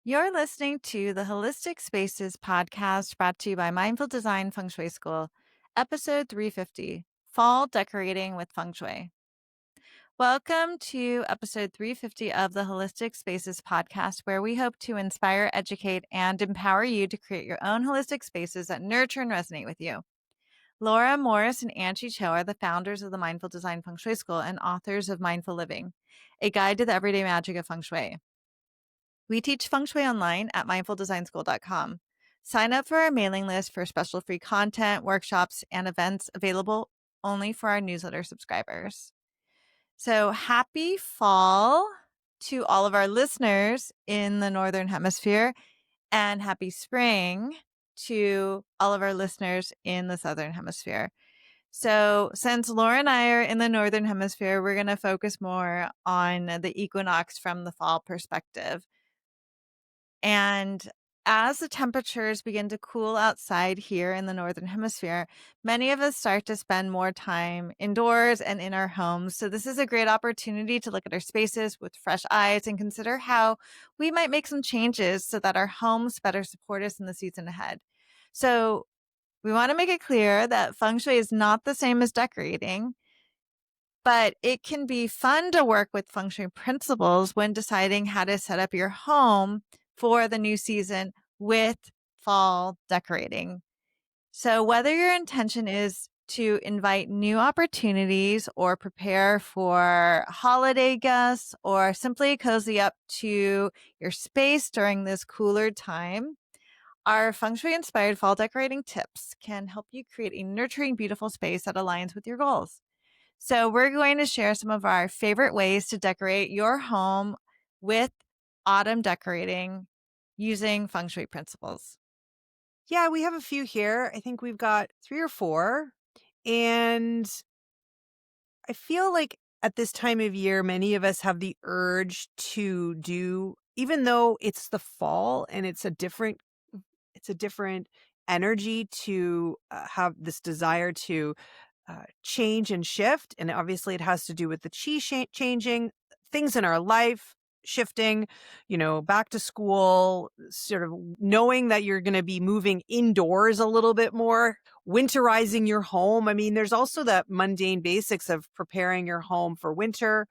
You're listening to the Holistic Spaces podcast brought to you by Mindful Design Feng Shui School, episode 350 Fall Decorating with Feng Shui. Welcome to episode 350 of the Holistic Spaces podcast, where we hope to inspire, educate, and empower you to create your own holistic spaces that nurture and resonate with you. Laura Morris and Angie Cho are the founders of the Mindful Design Feng Shui School and authors of Mindful Living, a guide to the everyday magic of Feng Shui. We teach Feng Shui online at mindfuldesignschool.com. Sign up for our mailing list for special free content, workshops, and events available only for our newsletter subscribers. So happy fall to all of our listeners in the Northern Hemisphere, and happy spring to all of our listeners in the Southern Hemisphere. So since Laura and I are in the Northern Hemisphere, we're going to focus more on the equinox from the fall perspective. And as the temperatures begin to cool outside here in the Northern Hemisphere, many of us start to spend more time indoors and in our homes. So, this is a great opportunity to look at our spaces with fresh eyes and consider how we might make some changes so that our homes better support us in the season ahead. So, we want to make it clear that feng shui is not the same as decorating, but it can be fun to work with feng shui principles when deciding how to set up your home for the new season with fall decorating. So, whether your intention is to invite new opportunities or prepare for holiday guests or simply cozy up to your space during this cooler time, our feng shui inspired fall decorating tips can help you create a nurturing, beautiful space that aligns with your goals. So, we're going to share some of our favorite ways to decorate your home with autumn decorating using feng shui principles. Yeah, we have a few here. I think we've got 3 or 4, and I feel like at this time of year, many of us have the urge to do even though it's the fall and it's a different energy to, have this desire to change and shift. And obviously, it has to do with the changing, things in our life shifting, back to school, sort of knowing that you're going to be moving indoors a little bit more, winterizing your home. I mean, there's also that mundane basics of preparing your home for winter,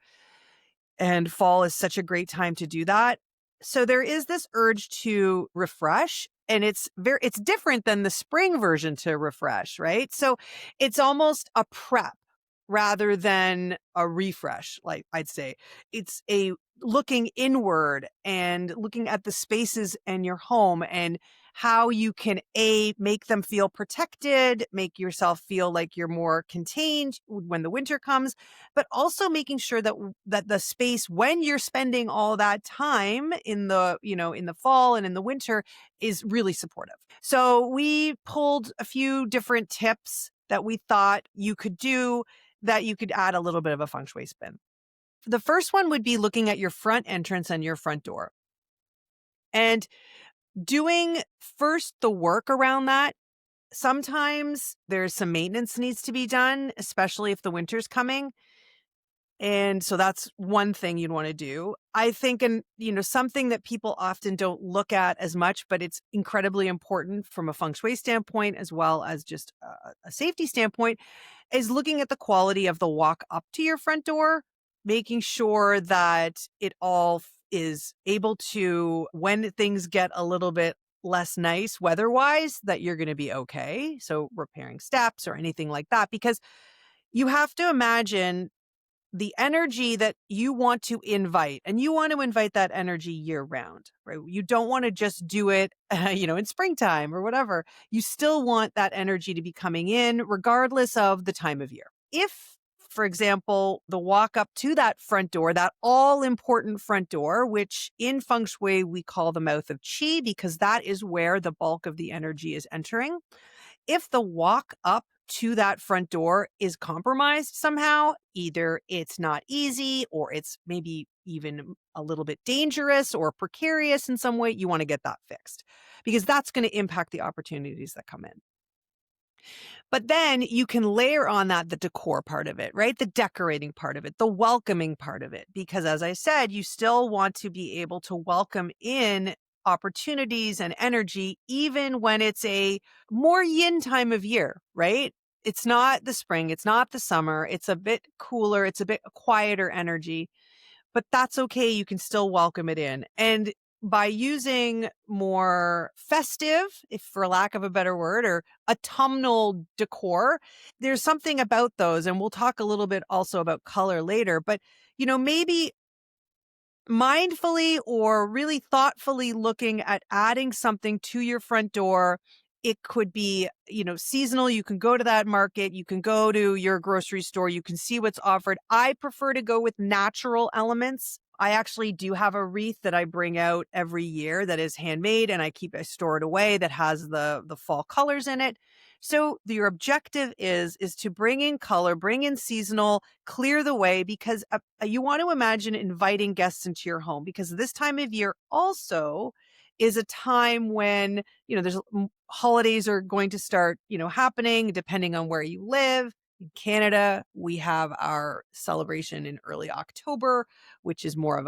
and fall is such a great time to do that. So there is this urge to refresh, and it's different than the spring version to refresh, right? So it's almost a prep rather than a refresh, like I'd say. It's a looking inward and looking at the spaces in your home and how you can make them feel protected, make yourself feel like you're more contained when the winter comes, but also making sure that the space when you're spending all that time in the fall and in the winter is really supportive. So we pulled a few different tips that we thought you could do that you could add a little bit of a feng shui spin. The first one would be looking at your front entrance and your front door and doing first the work around that. Sometimes there's some maintenance needs to be done, especially if the winter's coming. And so that's one thing you'd want to do. I think, and something that people often don't look at as much, but it's incredibly important from a feng shui standpoint, as well as just a safety standpoint, is looking at the quality of the walk up to your front door, making sure that it all is able to, when things get a little bit less nice weather-wise, that you're going to be okay. So repairing steps or anything like that, because you have to imagine the energy that you want to invite, and you want to invite that energy year round, right? You don't want to just do it, in springtime or whatever. You still want that energy to be coming in regardless of the time of year. If, for example, the walk up to that front door, that all important front door, which in feng shui we call the mouth of qi, because that is where the bulk of the energy is entering. If the walk up to that front door is compromised somehow, either it's not easy or it's maybe even a little bit dangerous or precarious in some way, you want to get that fixed because that's going to impact the opportunities that come in. But then you can layer on that the decor part of it, right? The decorating part of it, the welcoming part of it. Because as I said, you still want to be able to welcome in opportunities and energy, even when it's a more yin time of year, right? It's not the spring, it's not the summer, it's a bit cooler, it's a bit quieter energy, but that's okay. You can still welcome it in. And by using more festive, if for lack of a better word, or autumnal decor, there's something about those. And we'll talk a little bit also about color later, but maybe mindfully or really thoughtfully looking at adding something to your front door. It could be, seasonal. You can go to that market. You can go to your grocery store. You can see what's offered. I prefer to go with natural elements. I actually do have a wreath that I bring out every year that is handmade, and I store it away, that has the fall colors in it. So your objective is to bring in color, bring in seasonal, clear the way, because you want to imagine inviting guests into your home, because this time of year also is a time when, there's holidays are going to start, happening depending on where you live. In Canada, we have our celebration in early October, which is more of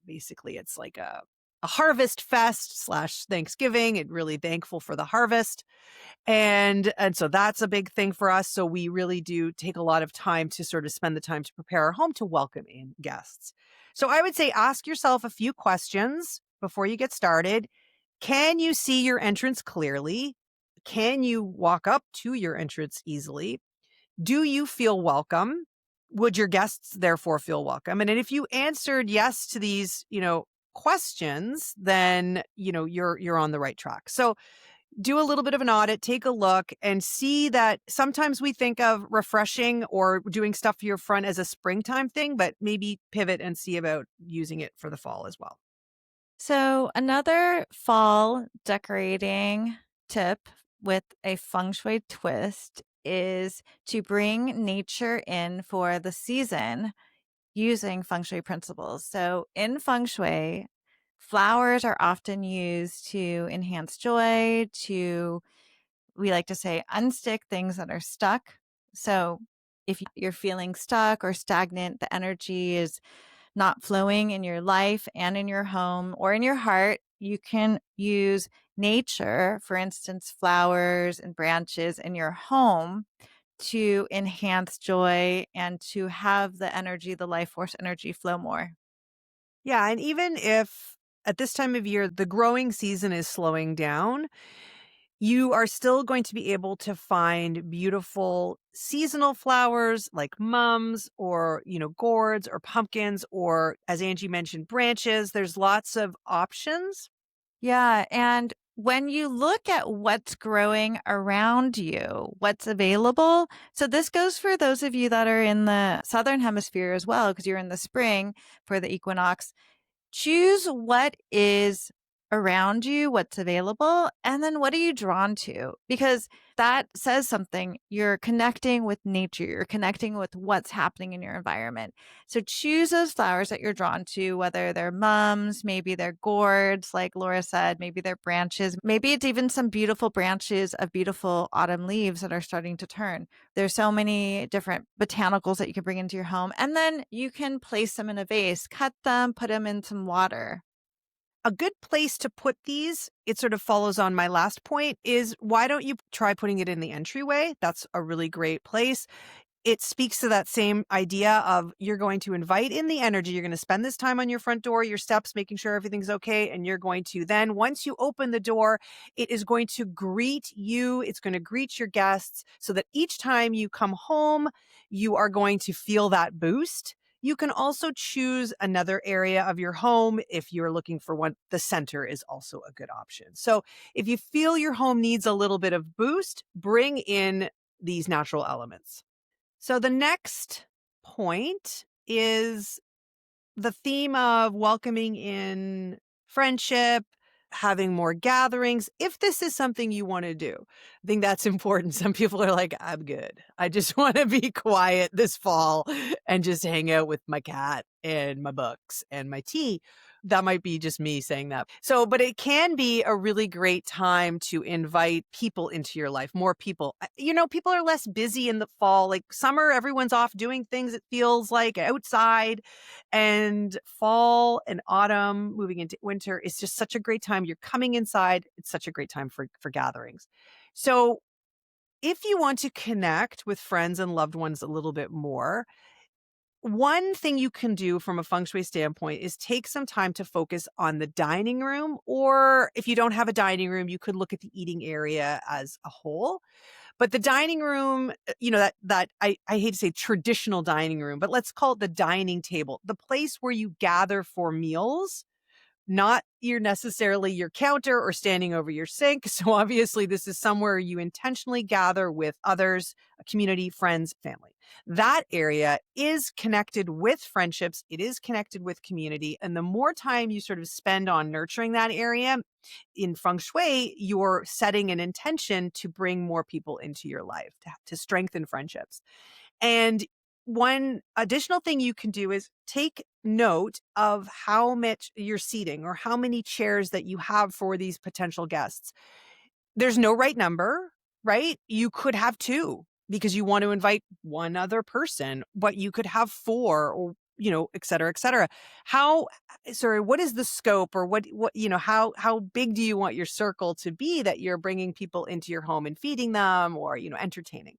basically it's like a harvest fest slash Thanksgiving. It really thankful for the harvest. And so that's a big thing for us. So we really do take a lot of time to sort of spend the time to prepare our home to welcome in guests. So I would say ask yourself a few questions before you get started. Can you see your entrance clearly? Can you walk up to your entrance easily? Do you feel welcome? Would your guests therefore feel welcome? And if you answered yes to these, questions, then, you're on the right track. So do a little bit of an audit, take a look and see that sometimes we think of refreshing or doing stuff for your front as a springtime thing, but maybe pivot and see about using it for the fall as well. So, another fall decorating tip with a feng shui twist is to bring nature in for the season using feng shui principles. So, in feng shui, flowers are often used to enhance joy, we like to say, unstick things that are stuck. So, if you're feeling stuck or stagnant, the energy is not flowing in your life and in your home or in your heart, you can use nature, for instance, flowers and branches in your home to enhance joy and to have the energy, the life force energy flow more. Yeah. And even if at this time of year, the growing season is slowing down, you are still going to be able to find beautiful seasonal flowers like mums or, gourds or pumpkins, or as Angie mentioned, branches. There's lots of options. Yeah. And when you look at what's growing around you, what's available. So this goes for those of you that are in the Southern Hemisphere as well, because you're in the spring for the equinox. Choose what is around you, what's available, and then what are you drawn to? Because that says something. You're connecting with nature, you're connecting with what's happening in your environment. So choose those flowers that you're drawn to, whether they're mums, maybe they're gourds, like Laura said, maybe they're branches, maybe it's even some beautiful branches of beautiful autumn leaves that are starting to turn. There's so many different botanicals that you can bring into your home, and then you can place them in a vase, cut them, put them in some water. A good place to put these, it sort of follows on my last point, is why don't you try putting it in the entryway? That's a really great place. It speaks to that same idea of you're going to invite in the energy. You're going to spend this time on your front door, your steps, making sure everything's okay. And you're going to then, once you open the door, it is going to greet you. It's going to greet your guests so that each time you come home, you are going to feel that boost. You can also choose another area of your home if you're looking for one. The center is also a good option. So if you feel your home needs a little bit of boost, bring in these natural elements. So the next point is the theme of welcoming in friendship, having more gatherings. If this is something you want to do, I think that's important. Some people are like, I'm good. I just want to be quiet this fall and just hang out with my cat and my books and my tea. That might be just me saying that. So, but it can be a really great time to invite people into your life, more people. People are less busy in the fall. Like summer, everyone's off doing things, it feels like outside. And fall and autumn, moving into winter, is just such a great time. You're coming inside. It's such a great time for gatherings. So, if you want to connect with friends and loved ones a little bit more, one thing you can do from a feng shui standpoint is take some time to focus on the dining room, or if you don't have a dining room, you could look at the eating area as a whole. But the dining room, that I hate to say traditional dining room, but let's call it the dining table, the place where you gather for meals, not necessarily your counter or standing over your sink. So obviously this is somewhere you intentionally gather with others, a community, friends, family. That area is connected with friendships. It is connected with community. And the more time you sort of spend on nurturing that area in feng shui, you're setting an intention to bring more people into your life, to strengthen friendships. And one additional thing you can do is take note of how much you're seating or how many chairs that you have for these potential guests. There's no right number, right? You could have 2 because you want to invite one other person, but you could have 4 or, et cetera, et cetera. How sorry, what is the scope, or how big do you want your circle to be that you're bringing people into your home and feeding them, or, entertaining?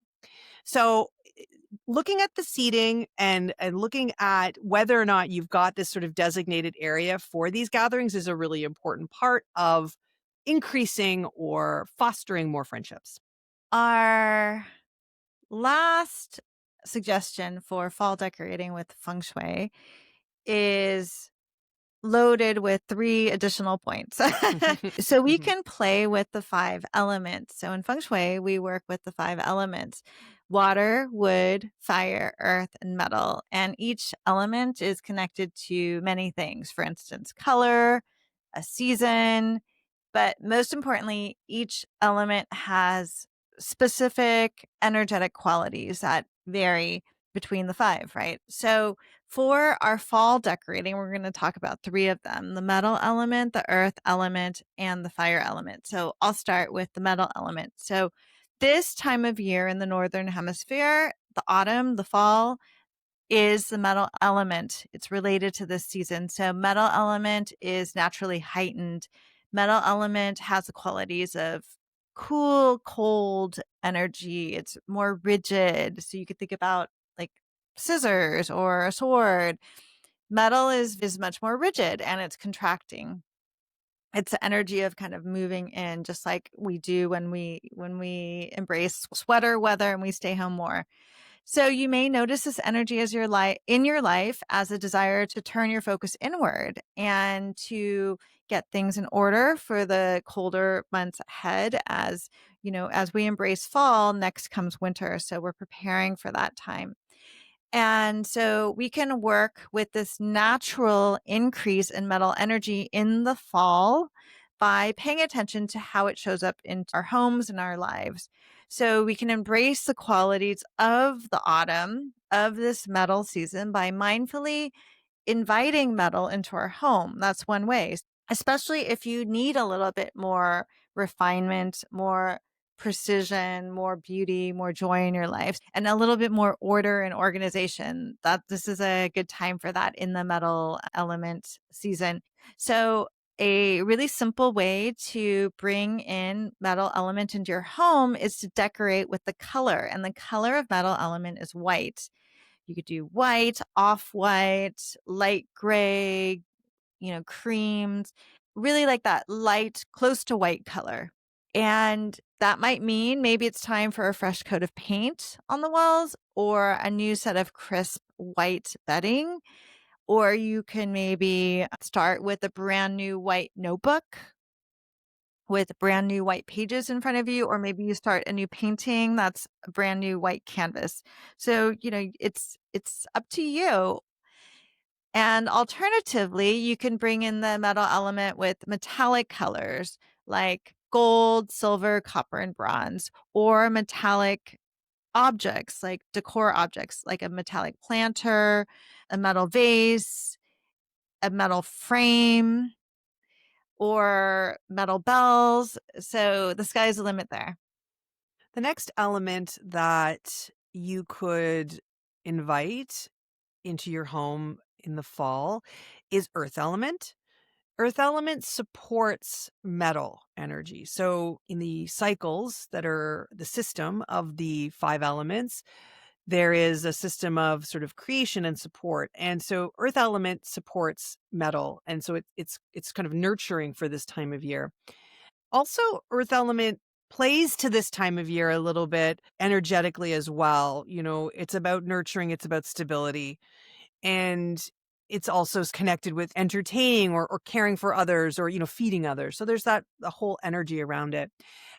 So, looking at the seating and looking at whether or not you've got this sort of designated area for these gatherings is a really important part of increasing or fostering more friendships. Our last suggestion for fall decorating with feng shui is loaded with 3 additional points. So we Mhm. can play with the 5 elements. So in feng shui, we work with the 5 elements: water, wood, fire, earth, and metal. And each element is connected to many things. For instance, color, a season, but most importantly, each element has specific energetic qualities that vary between the 5, right? So for our fall decorating, we're going to talk about 3 of them: the metal element, the earth element, and the fire element. So I'll start with the metal element. So this time of year in the Northern Hemisphere, the autumn, the fall, is the metal element. It's related to this season. So metal element is naturally heightened. Metal element has the qualities of cool, cold energy. It's more rigid. So you could think about like scissors or a sword. Metal is much more rigid and it's contracting. It's the energy of kind of moving in, just like we do when we embrace sweater weather and we stay home more. So you may notice this energy as your life in your life as a desire to turn your focus inward and to get things in order for the colder months ahead. As as we embrace fall, next comes winter. So we're preparing for that time. And so we can work with this natural increase in metal energy in the fall by paying attention to how it shows up in our homes and our lives. So we can embrace the qualities of the autumn, of this metal season, by mindfully inviting metal into our home. That's one way, especially if you need a little bit more refinement, more precision, more beauty, more joy in your life, and a little bit more order and organization. That this is a good time for that in the metal element season. So a really simple way to bring in metal element into your home is to decorate with the color. And the color of metal element is white. You could do white, off-white, light gray, creams, really like that light, close to white color. And that might mean maybe it's time for a fresh coat of paint on the walls or a new set of crisp white bedding. Or you can maybe start with a brand new white notebook with brand new white pages in front of you, or maybe you start a new painting that's a brand new white canvas. So, it's up to you. And alternatively, you can bring in the metal element with metallic colors like gold, silver, copper, and bronze, or metallic objects like decor objects like a metallic planter, a metal vase, a metal frame or metal bells. So the sky's the limit there. The next element that you could invite into your home in the fall is earth element. Earth element supports metal energy. So, in the cycles that are the system of the five elements, there is a system of sort of creation and support. And so, earth element supports metal. And so, it's kind of nurturing for this time of year. Also, earth element plays to this time of year a little bit energetically as well. It's about nurturing, it's about stability. And it's also connected with entertaining or caring for others or, feeding others. So there's that the whole energy around it.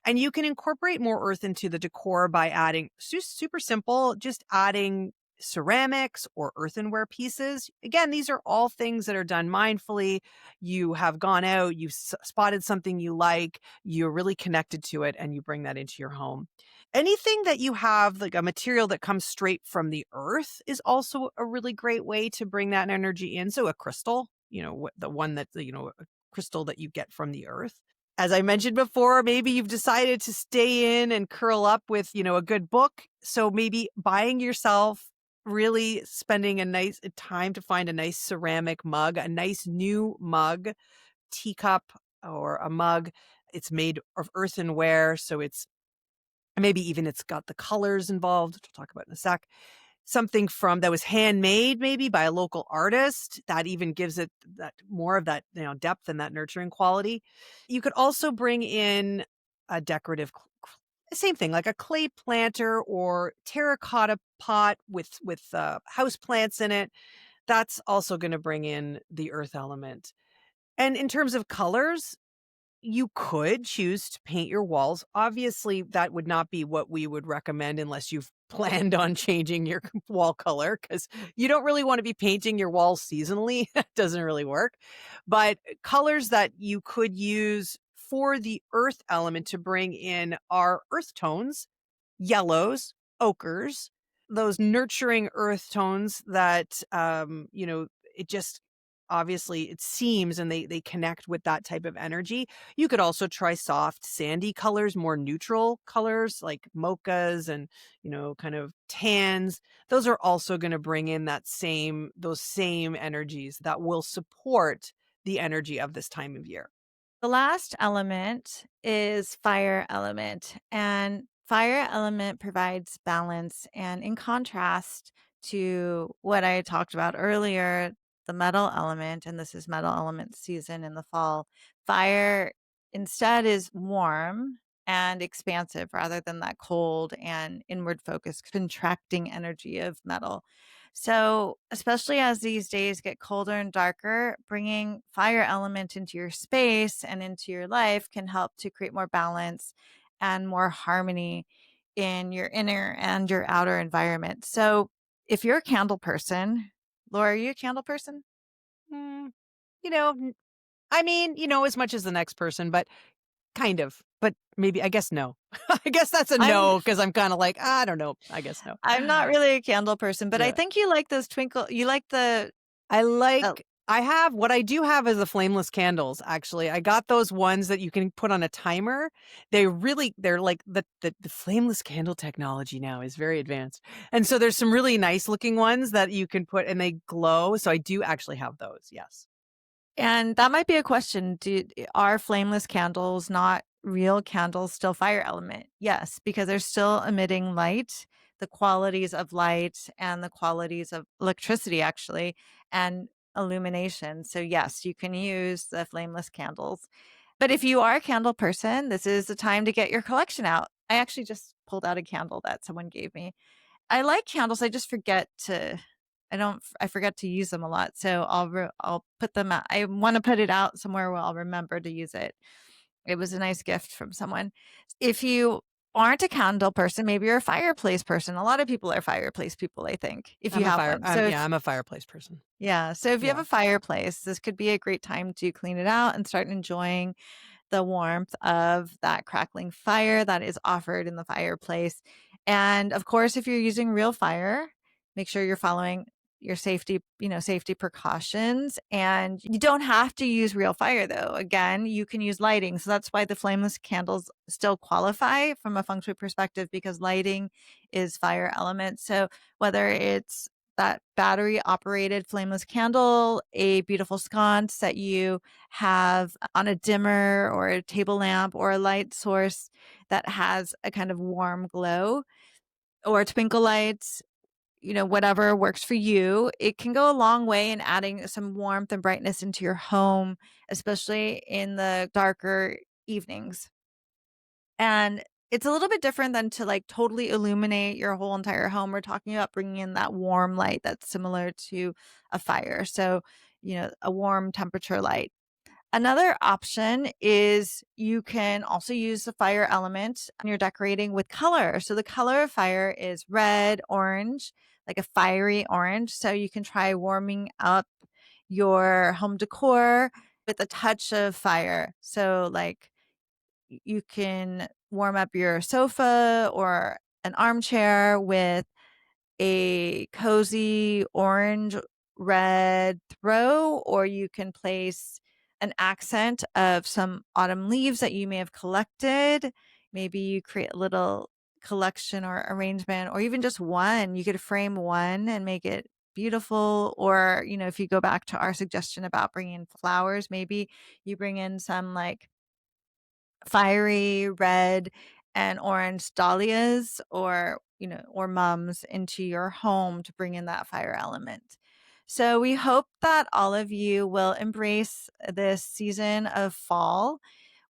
And you can incorporate more earth into the decor by adding super simple, just adding ceramics or earthenware pieces. Again, these are all things that are done mindfully. You have gone out, you've spotted something you like, you're really connected to it, and you bring that into your home. Anything that you have, like a material that comes straight from the earth, is also a really great way to bring that energy in. So a crystal, the one that, a crystal that you get from the earth. As I mentioned before, maybe you've decided to stay in and curl up with, a good book. So maybe buying yourself, really spending a nice time to find a nice ceramic mug, a nice new mug, teacup, or a mug. It's made of earthenware. So maybe even it's got the colors involved, which we'll talk about in a sec. Something from that was handmade maybe by a local artist that even gives it that more of that, depth and that nurturing quality. You could also bring in a decorative same thing, like a clay planter or terracotta pot with house plants in it. That's also going to bring in the earth element. And in terms of colors, you could choose to paint your walls. Obviously, that would not be what we would recommend unless you've planned on changing your wall color, because you don't really want to be painting your walls seasonally. That doesn't really work. But colors that you could use for the earth element to bring in are earth tones, yellows, ochres, those nurturing earth tones that, it just obviously it seems and they connect with that type of energy. You could also try soft sandy colors, more neutral colors like mochas and, kind of tans. Those are also going to bring in those same energies that will support the energy of this time of year. The last element is fire element, and fire element provides balance. And in contrast to what I talked about earlier, the metal element, and this is metal element season in the fall, fire instead is warm and expansive rather than that cold and inward focused contracting energy of metal. So, especially as these days get colder and darker, bringing fire element into your space and into your life can help to create more balance and more harmony in your inner and your outer environment. So, if you're a candle person, Laura, are you a candle person? Mm, you know, n- I mean, as much as the next person, but kind of. But maybe, I guess no. I guess that's a I'm no because I'm kind of like, I don't know. I guess no. I'm not really a candle person, but I Yeah. think you like those twinkle you like I the like what I do have is the flameless candles, actually. I got those ones that you can put on a timer. They're like the flameless candle technology now is very advanced. And so there's some really nice looking ones that you can put and they glow. So I do actually have those. Yes. And that might be a question. Are flameless candles not real candles still fire element? Yes, because they're still emitting light, the qualities of light and the qualities of electricity, actually, and illumination. So, yes, you can use the flameless candles. But if you are a candle person, this is the time to get your collection out. I actually just pulled out a candle that someone gave me. I like candles, I just forget to I forget to use them a lot, so I'll put them out. I wanna put it out somewhere where I'll remember to use it. It was a nice gift from someone. If you aren't a candle person, maybe you're a fireplace person. A lot of people are fireplace people, I think, if you have one. So Yeah, if I'm a fireplace person. so if you have Yeah. a fireplace, this could be a great time to clean it out and start enjoying the warmth of that crackling fire that is offered in the fireplace. And of course, if you're using real fire, make sure you're following your safety precautions. And you don't have to use real fire though. Again, you can use lighting. So that's why the flameless candles still qualify from a feng shui perspective, because lighting is fire element. So whether it's that battery operated flameless candle, a beautiful sconce that you have on a dimmer or a table lamp, or a light source that has a kind of warm glow, or twinkle lights, whatever works for you, it can go a long way in adding some warmth and brightness into your home, especially in the darker evenings. And it's a little bit different than to like totally illuminate your whole entire home. We're talking about bringing in that warm light that's similar to a fire. So, a warm temperature light. Another option is you can also use the fire element when you're decorating with color. So the color of fire is red, orange, like a fiery orange. So you can try warming up your home decor with a touch of fire. So like you can warm up your sofa or an armchair with a cozy orange red throw, or you can place an accent of some autumn leaves that you may have collected. Maybe you create a little collection or arrangement, or even just one. You could frame one and make it beautiful. Or, if you go back to our suggestion about bringing in flowers, maybe you bring in some like fiery red and orange dahlias, or mums into your home to bring in that fire element. So we hope that all of you will embrace this season of fall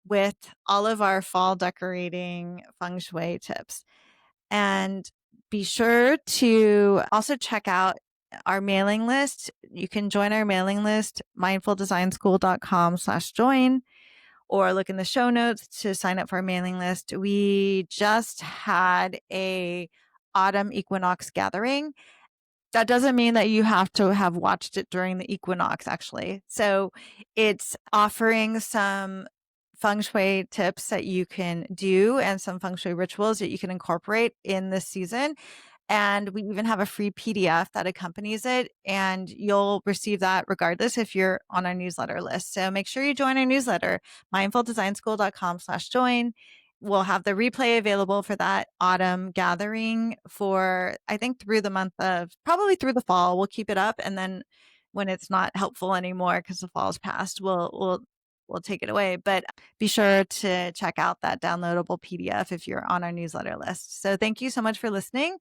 with all of our fall decorating feng shui tips. And be sure to also check out our mailing list. You can join our mailing list, mindfuldesignschool.com/join, or look in the show notes to sign up for our mailing list. We just had a autumn equinox gathering. That doesn't mean that you have to have watched it during the equinox, actually. So it's offering some feng shui tips that you can do and some feng shui rituals that you can incorporate in this season. And we even have a free PDF that accompanies it, and you'll receive that regardless if you're on our newsletter list. So make sure you join our newsletter, mindfuldesignschool.com/join. We'll have the replay available for that autumn gathering for, I think, through the month of probably through the fall. We'll keep it up. And then when it's not helpful anymore because the fall's past, we'll take it away. But be sure to check out that downloadable PDF if you're on our newsletter list. So thank you so much for listening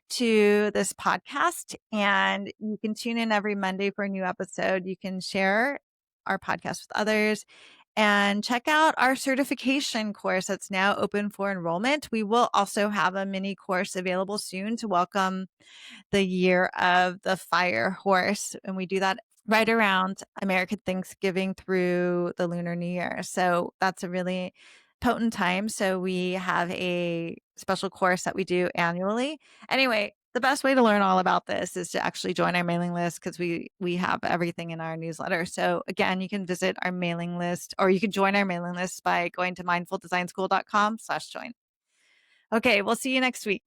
to this podcast. And you can tune in every Monday for a new episode. You can share our podcast with others and check out our certification course that's now open for enrollment. We will also have a mini course available soon to welcome the year of the fire horse. And we do that right around American Thanksgiving through the Lunar New Year. So that's a really potent time. So we have a special course that we do annually. Anyway, the best way to learn all about this is to actually join our mailing list, because we have everything in our newsletter. So again, you can visit our mailing list, or you can join our mailing list by going to mindfuldesignschool.com/join. Okay, we'll see you next week.